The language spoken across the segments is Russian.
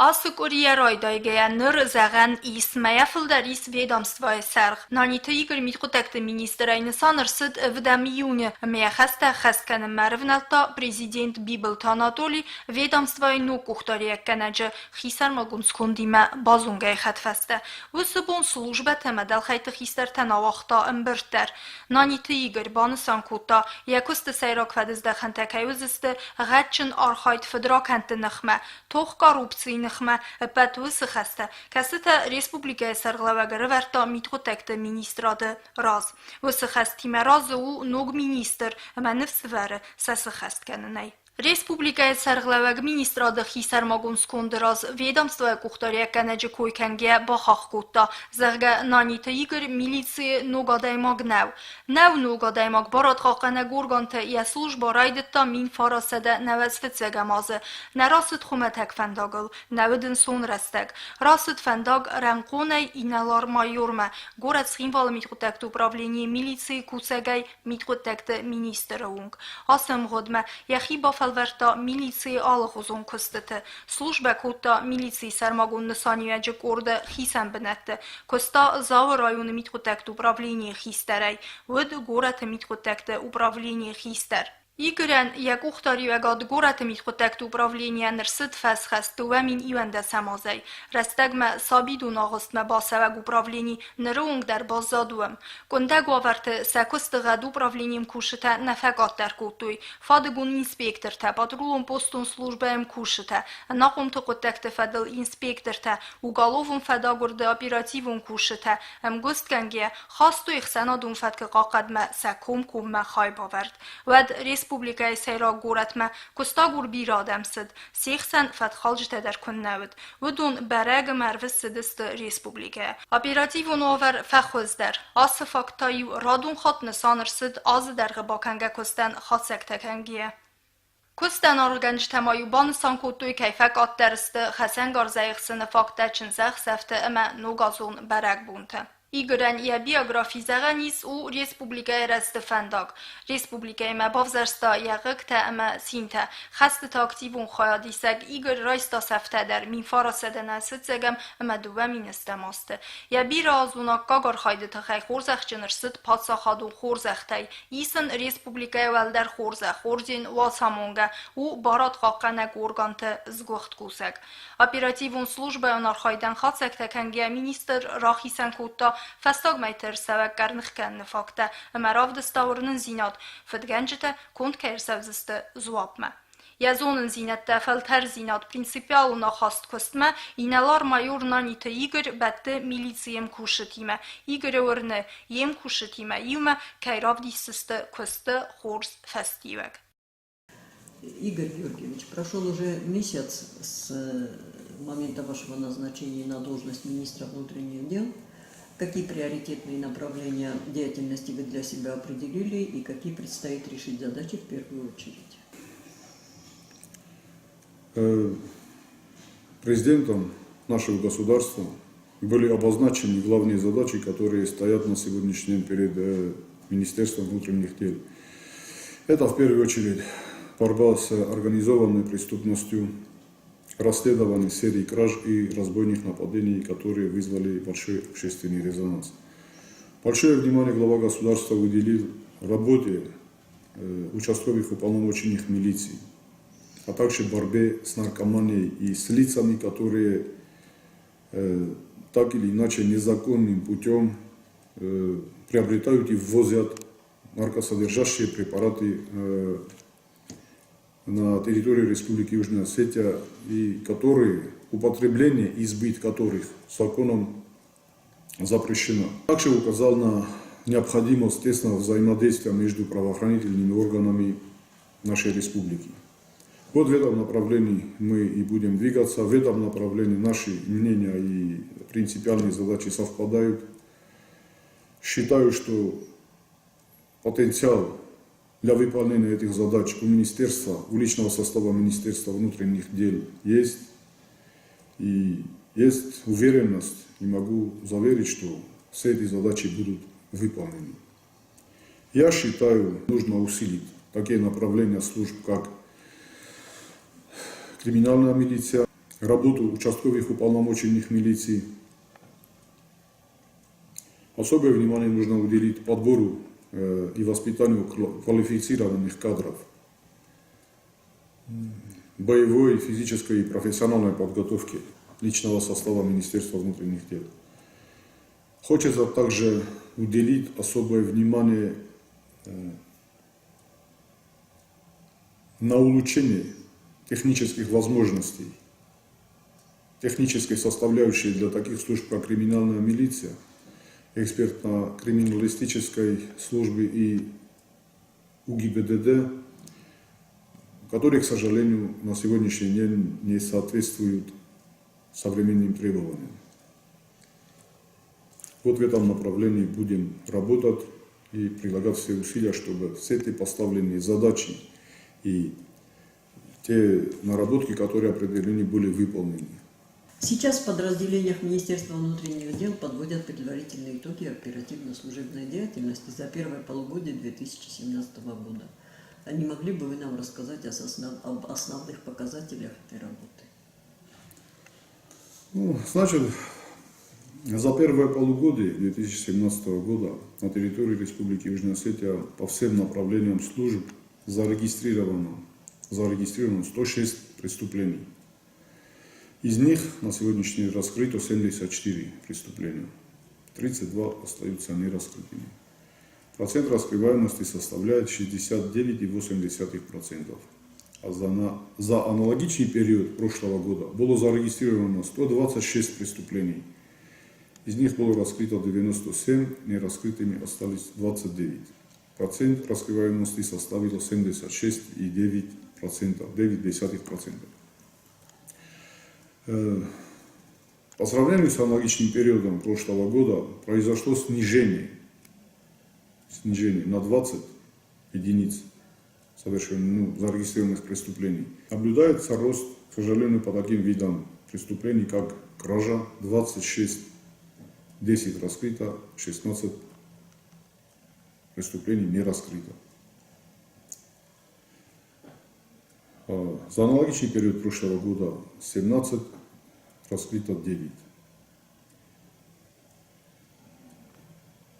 Asukuriya rojdajgeja nörzagan ismaja fuldaris ведомства серг. Нанита Игорь Митхутекте министра инсан рсд в дамиюне мехаста хаскан марвналта президент Библ Анатолий ведомства ну кухтария канаджа хисар магунскундима базунгай хатфасте. Высыбун служба темадал хайта хистар танавахта эмбертер. Нанита Игорь бансан кута якуст сайрак фадызда хантакайузысты гатчин архайт федраканты нахма. Тох коррупции нахма патвысы хаста. Касыта республика сарглавагары варта Митхутекте министрады раз. Высы хастима разы у ног министр маневсвары сасы хастканынай. Республика сарглаваг министрады хисар магунскунды раз ведомства кухтария канаджи койканге бахах кутта. Зарга нанита Игорь милиции нугадай магнау. Нау нугадай маг барат хакана гурганта я служба райдыта мин фарасада навазфицега мазы. Нарасыт хуматак фандагыл. Навыдын сон растаг. Расыт фандаг ранкунай иналар майорма. Город схимвал Митхутекте управление милиции кусагай Митхутекте министра унг. Асам годма яхиба Alverta miliции alahozon köztete. Служба кута miliții сармагун нысаниуяджи корда хисан бенетте. Коста зава районы Митхутекте управление хистерей. Вд город Митхутекте управление хистер. Игорян як ухтариуягад город Митхутекте управление нерсыт фасхаст тувамин ивенде самазай. Растагма сабиду нагостма басаваг управлений нерунг дар базадуам. Кондагу аварте сакостыгад управлением кушыта нафагат дар кутуй. Фадыгун инспекторта, патрулом постун службаем кушыта. Нахум Митхутекте фадыл инспекторта, уголовун фадагурды оперативун кушыта. Гостканге хасту ихсанадун фадка қақадма сакум кумма хайбавард. Вад Республика Сайра городма кустагур бирадамсыд. Сехсан фатхалжта дар куннавд. Вдун бараг марвсыдыст республика. Оперативун овер фахоздар. Ас фактаю радун хат нысанырсыд аз даргы баканга кустан хатсактакангия. Кустан арганж тамаю бансан кутуй кайфак аттарысты Хасан Гарзайхсыны факта чинзах сафты эма нугазун бараг бунта. Игорян я биографизаганис у республика растфандаг. Республика има бавзарста ягыкта ама синта. Хастта активун хаядисаг Игорь райста сафта дар мин фарасадана сыцагам ама дувамин истамасты. Я биразуна кагар хайдыта хай хорзах чынырсыт патса хадун хорзахтай. Исен республика валдар хорзах хорзин васамонга у барат хаккана горганты згухт кусаг. Оперативун служба онархайдан хатсакта канgia министр Рахисан кутта Fastag meiter savak garnıqkan fakta marav dastavrının zinat fadganjta kont kersavziste zuapma. Yazonun zinatta faltar zinat principialuna hast kostma inalar mayor nanita Igor batte miliciem kushitime. Igor orne yem kushitime yuma kairavdisiste koste хорс фестивак. Игорь Георгиевич, прошел уже месяц с момента вашего назначения на должность министра внутренних дел. Какие приоритетные направления деятельности вы для себя определили и какие предстоит решить задачи в первую очередь? Президентом нашего государства были обозначены главные задачи, которые стоят на сегодняшний день перед Министерством внутренних дел. Это в первую очередь борьба с организованной преступностью, расследование серии краж и разбойных нападений, которые вызвали большой общественный резонанс. Большое внимание глава государства уделил работе участковых уполномоченных милиций, а также борьбе с наркоманией и с лицами, которые так или иначе незаконным путем приобретают и ввозят наркосодержащие препараты на территории Республики Южная Осетия, и которые, употребление и сбыт которых законом запрещено. Также указал на необходимость тесного взаимодействия между правоохранительными органами нашей республики. Вот в этом направлении мы и будем двигаться, в этом направлении наши мнения и принципиальные задачи совпадают. Считаю, что потенциал для выполнения этих задач у министерства, у личного состава Министерства внутренних дел есть. И есть уверенность, и могу заверить, что все эти задачи будут выполнены. Я считаю, нужно усилить такие направления служб, как криминальная милиция, работу участковых уполномоченных милиции. Особое внимание нужно уделить подбору и воспитанию квалифицированных кадров, боевой, физической и профессиональной подготовки личного состава Министерства внутренних дел. Хочется также уделить особое внимание на улучшение технических возможностей, технической составляющей для таких служб, как криминальная милиция, экспертно-криминалистической службы и УГИБДД, которые, к сожалению, на сегодняшний день не соответствуют современным требованиям. Вот в этом направлении будем работать и прилагать все усилия, чтобы все эти поставленные задачи и те наработки, которые определены, были выполнены. Сейчас в подразделениях Министерства внутренних дел подводят предварительные итоги оперативно-служебной деятельности за первое полугодие 2017 года. А не могли бы вы нам рассказать об основных показателях этой работы? Значит, за первое полугодие 2017 года на территории Республики Южная Осетия по всем направлениям служб зарегистрировано 106 преступлений. Из них на сегодняшний день раскрыто 74 преступления, 32 остаются нераскрытыми. Процент раскрываемости составляет 69,8%. А за аналогичный период прошлого года было зарегистрировано 126 преступлений. Из них было раскрыто 97, нераскрытыми остались 29. Процент раскрываемости составил 76,9%. По сравнению с аналогичным периодом прошлого года произошло снижение на 20 единиц зарегистрированных преступлений. Наблюдается рост, к сожалению, по таким видам преступлений, как кража, 26, 10 раскрыто, 16 преступлений не раскрыто. За аналогичный период прошлого года 17, раскрыто 9.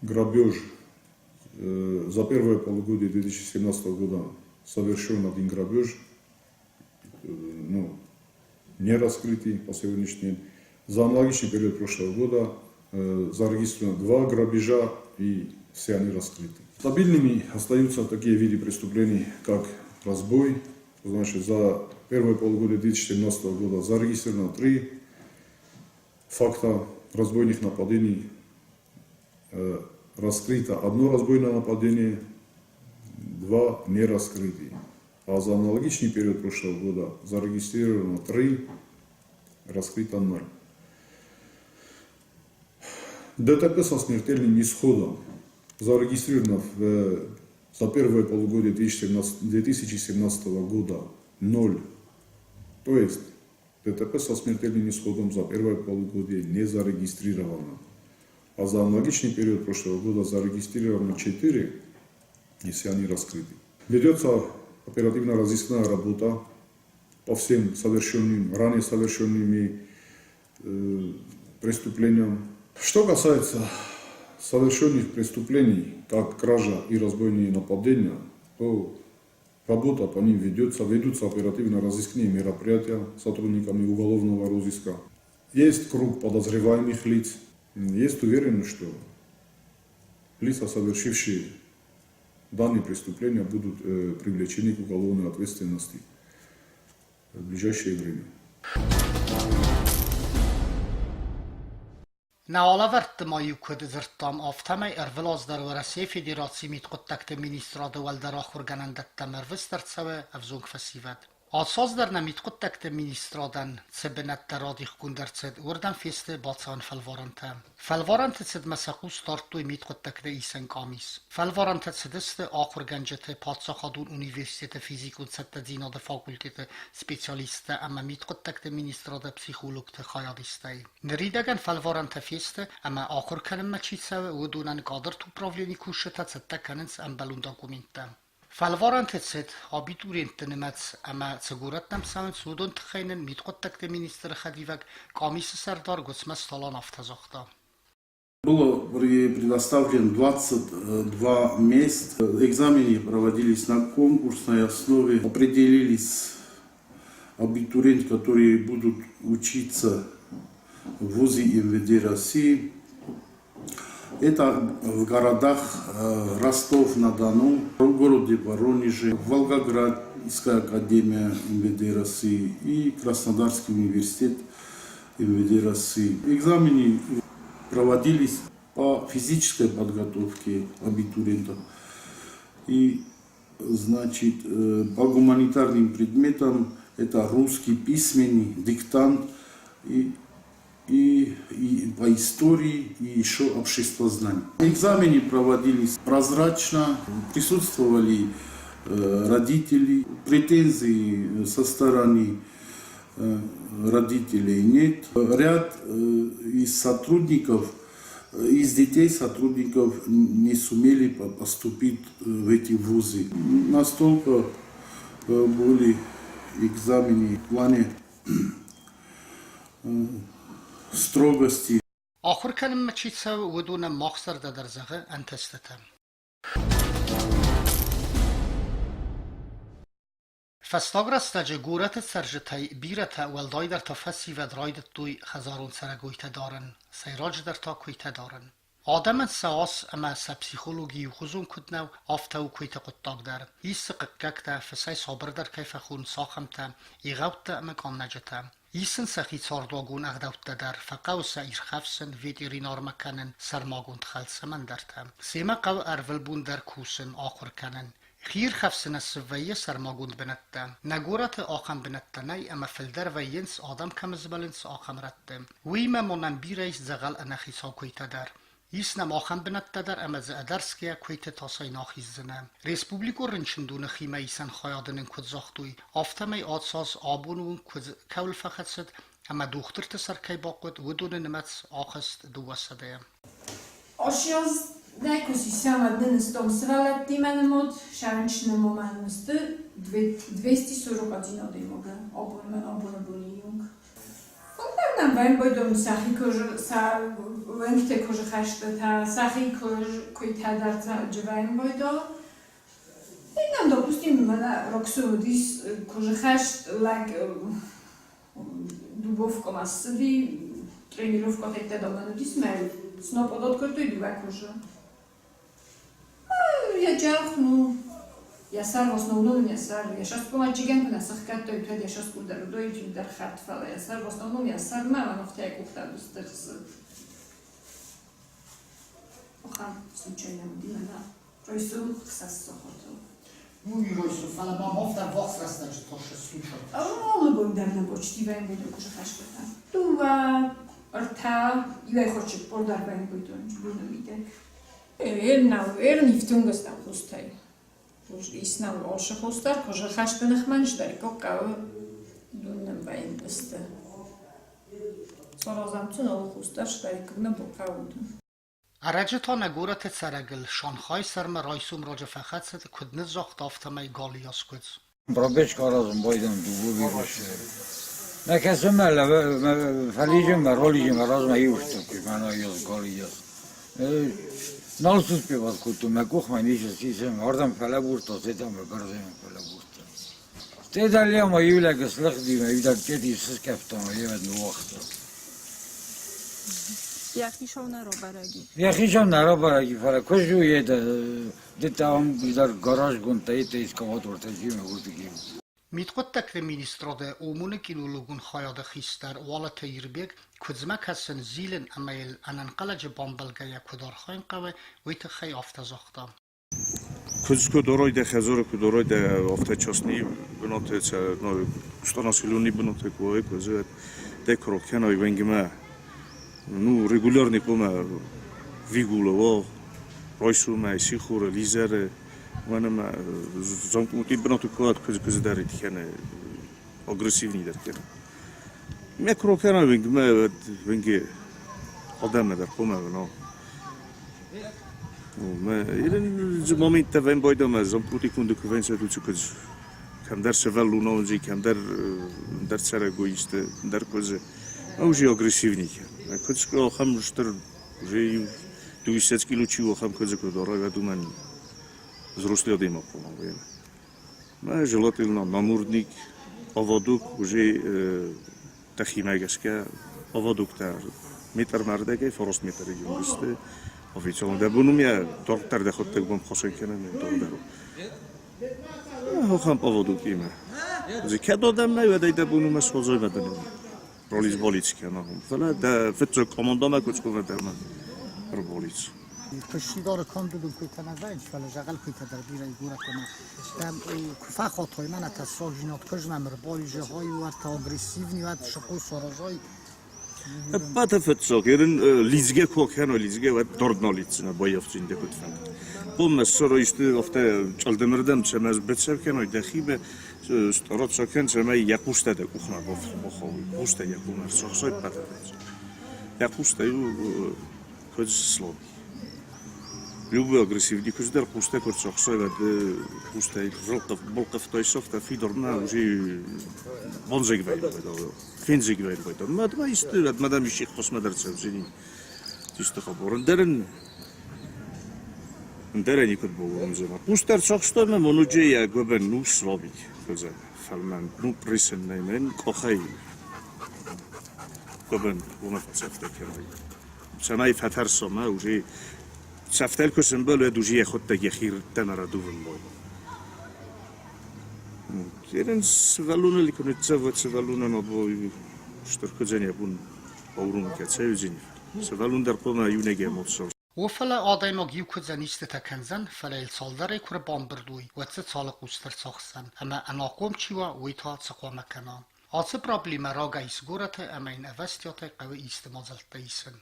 Грабеж. За первое полугодие 2017 года совершен один грабеж, не раскрытый по сегодняшний день. За аналогичный период прошлого года зарегистрировано 2 грабежа и все они раскрыты. Стабильными остаются такие виды преступлений, как разбой. Значит, за первое полугодие 2017 года зарегистрировано 3 факта разбойных нападений. Раскрыто 1 разбойное нападение, 2 не раскрыты. А за аналогичный период прошлого года зарегистрировано 3, раскрыто 0. ДТП со смертельным исходом зарегистрировано за первое полугодие 2017 года 0. То есть ДТП со смертельным исходом за первое полугодие не зарегистрировано. А за аналогичный период прошлого года зарегистрировано 4, если они раскрыты. Ведется оперативно-розыскная работа по всем ранее совершенными преступлениям. Что касается совершенных преступлений, как кража и разбойные нападения, то работа по ним ведутся оперативно-розыскные мероприятия сотрудниками уголовного розыска. Есть круг подозреваемых лиц. Есть уверенность, что лица, совершившие данные преступления, будут привлечены к уголовной ответственности в ближайшее время. Nağalavertti mayukud zırttam aftamay ervelazdar ve federacji mitqottakte ministrada valdarah organandatta mervistertsave avzung fasivad. Asazlar na mitqottakte ministradan tsebenatta radih kundartsed urdan feste batsan falvaranta. Falvaranta tsed masaqu startu mitqottakte isen kamis. Falvaranta tsediste organjete patsakhadun universitete fizik und settadina de fakultete specialiste amma mitqottakte ministrada psychologte khayadistai. Neridagan falvaranta feste amma orkanma chitsawe udunan qadr tu pravleni kusheta tsettakanens ambalun dokumenta. Falvarantitsit abiturientenimats ama seguratnam samen sudon tgeinen mitqottakte министр Хадивак комиссия Сардар Гуцмас Талан автозохта. Было предоставлено 22 мест. Экзамены проводились на конкурсной основе. Определились абитуриенты, которые будут учиться в ВУЗе МВД России. Это в городах Ростов-на-Дону, в городе Воронеже, Волгоградская академия МВД России и Краснодарский университет МВД России. Экзамены проводились по физической подготовке абитуриентов и, значит, по гуманитарным предметам это русский письменный, диктант и по истории и еще обществознание. Экзамены проводились прозрачно, присутствовали родители, претензий со стороны родителей нет. Ряд из сотрудников, из детей сотрудников не сумели поступить в эти вузы. Настолько были экзамены в плане строгости. آخر کنم مچیتسا ودون مخسر درزغه انتستتم. فستاگرستا جگورت سرجتای بیرتا ولدای در تفسی و درایدت دوی خزارون سرگویت دارن سیراج در تا کویت دارن آدم ساس اما سپسیخولوگی و خزون کدنو آفتاو کویت قطاق در ایس قککتا فسای صابر در کیف خون ساخمتا ایغوتا اما کام نجتا ایسن سخی ساردواگون اغدوتا در فقاوسا ایرخفسن ویدیرینار مکنن سرماگون تخلص من درتا سیما قو ارولبون در کوسن آخر کنن خیر خفسن السویه سرماگوند بنتا نگورت آخم بنتا نی اما فلدر و ینس آدم کمزبلنس آخم رتم ویما منن بیریس زغل انخی سا کویتا در ایسنم آخم بنتا در اما زادرسکیا کویت تاسای ناخیزنم ریسپوبلیکو رنچندون خیمه ایسن خیادنن کد زاختوی آفتمی آدساز آبونون کد کول فقط سد اما دوختر تسرکی باقود ودون نمت آخست دو وسده آشیاز Najkosi sama danas tom svalatima mod szanczny moment 240 godzin mogę obon boliung. Tam wam bojdom sachi sa węgte koże haszta ta sachi koita darca dziewajem bojdo. I nam dopustim na roksudis koże haszt lag dubowko masy trenirówko tej domenu dismel. Snop odkryto i dwa koże. Я сар в основном я сар. Я сейчас помочиган на сахкат и тогда я сейчас куда родой и дар хатфала. Я сар в основном я сар мама но в тей кухта достерс. Охан случайно дина. Ройсу хсассо хото. Ну и Ройсу, фала мама в вахс значит то что слушал. Мы будем dar на почти ваем буду кушать хашката. Тува рта и я хочу пордар ваем буду буду видеть. Нифтунгас там хустай. Is nou als hostar, als je gaat binnen gemeenschap, dat ik ook kou doen en bij een beste. Zoals aan toen al hostar, dat ik ook niet kou doen. Arajeto nagurate tsaragil Shanghai sarma Raisum roja fakhat set kudne zocht aftamay Galias kuds. Probeczka razem boydam dubu virus. Nakasem ala falijim rolijim razem ayushtu ki mana yoz Galias. Nalsus pe vad kutu me kuhma niše sisem ordam falaburto zetam brzem falaburto. Te dalia ma yula ke slagdi me vida keti skaftam yevad nuwaqt. Яхишон нарабараги фара кожу еда детам бидар гараж гунта ите искаватор тажиме гутиги. Mitqottak de ministrode omune kilologun khayada khistar wala tayirbek kudzmak hasan zilen amail anan qalaje bambalgaya kudar khayn qawe wit khay aftazoqta. Kudzko doroy de khazor ku doroy de aftachosni bunote no stonasiluni bunote ku ekozet de krokenoy vengima ну регулярный кома вигулово ройсума сихура лизере ванама замкнути бноту код көз дарит хене агрессивный деркен микро кана венге адам дар кома но ما إذا momент تفهم بايدا ما زمپوتی کنده که وین سر چه کج کم در سوال لوناوزی کم در سر گویست در کوزه اوجی اگریسیونی که کج که آخام رشتر جی 200 کیلو چی آخام کج که داره و دو من زروستی آدم اپونم ویم ما جلاتیلنا ناموردنیک آوادوک اوجی تخیمه که آوادوک تر متر مرده که فروست متری جنبسته oficialno da bunum ja tortar da hotek bom khosekene ne dordaro ho kham povodu kime ze kado dam na yada da bunum as khozoy badane rolis bolitski ana fala da fetro komandoma kochkova derman robolis کشتیگار کام دودم که تنازعش فل جعل که تدبیر ایگورا کنه دم کفا خاطر من تصاح جنات کج ممر باری جهای و تا اگریسیو نیات شقو سرازای Pata fetsokerin lizge kokhen o lizge ve dordnolitsina boyavçinde kutfen. Bu mesoro işte ofta çaldemirden çemez betsevken o daxibe starot soken çeme yakusta da kuxna bu xovi. Kusta yakumer soxsoy pata. Yakusta yu koz slov. Люби агрессивни кождар пусте кор соxsoy ve kusta zolqaf bolqaf toysofta fidorna уже bonzeg vaydo. Finzig vaydo. Madma istirat madam işik qosmadar çavzini. İşte xaborun derin ikut boğum zaman. Pustar soxstoy me monuce ya goben nu slobik. Koza falman nu prisen nemen qoxay. Goben ona fatsafta keray. Samay fatar soma уже سفتل که سمبل و دوجی خود تگیخیر تنر دوون باید. کردن سوالونه لیکنه تزود سوالونه نبود شترکزنی بون باورون که تزوجینی. سوالون در پونا یونگی موسوم. و فلا آدم اگیو که زنیست تکنزن فلا السالداری کر بامبردوی و تز سال قوستر ساخسن اما اناقوم چیوا ویتا تسقوا مکنان. آسه پرابلیم راگا ایسگورت اما این اوستیات قوی ایست مازلت ایسن.